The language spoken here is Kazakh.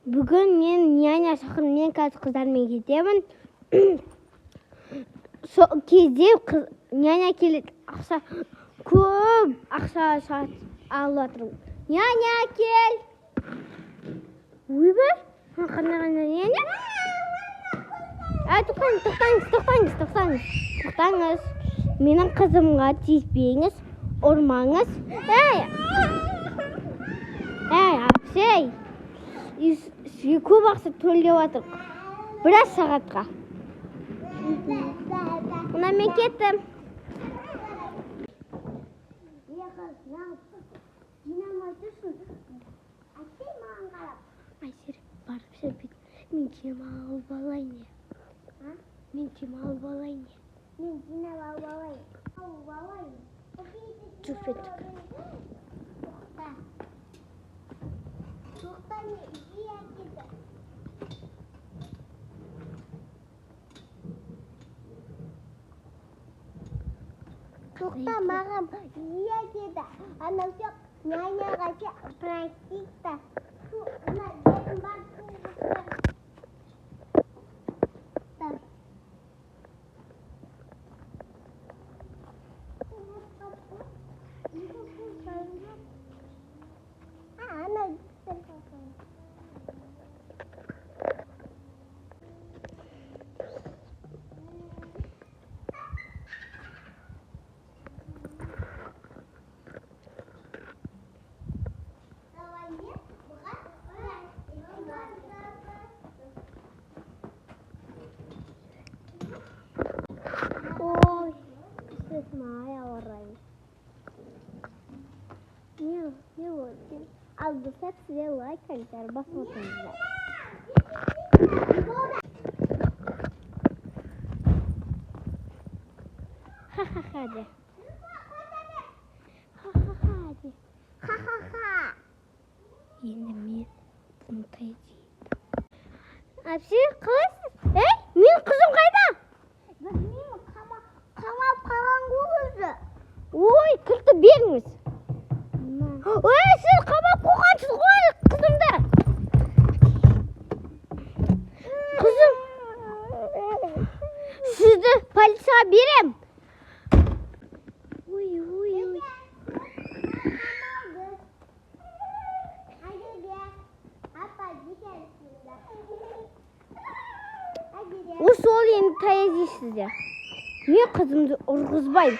Бүгін мен няня шақырып, мен қазір қыздармен кетемін. Сол кезде няня келеді, көп ақша алып жатыр. Няня кел. Ойбай, қандай няня? Тоқтаңыз. Менің қызымға тиіспеңіз, ұрмаңыз. Апсей. Сізге көп ақша төлеп жатыр. Біраз сағатқа. Мына мен кеттім. Айсер, барып серпет. Мен тема алып алайын. Жүрпеттік. Тоқта маған ия деді. Анау жоқ няняға практикта. Ой, сесмай ауырайын. Не болды? Ал достар, сізге лайк, комментарий басып отырыңыздар. Ха-ха-ха де. Ха-ха-ха. Енді мен бұнтай деймін. Әпсе, қалайсыз? Мен қызым қайда? Білмеймін, қамап қалған көзі. Ой, кілтті беріңіз. Ой, сіз қамап қойғансыз ғой қызымды. Қызым, сізді полицияға берем. Ой. Осы ол енді таяз дейсіздер. Мен қызымды ұрғызбайым.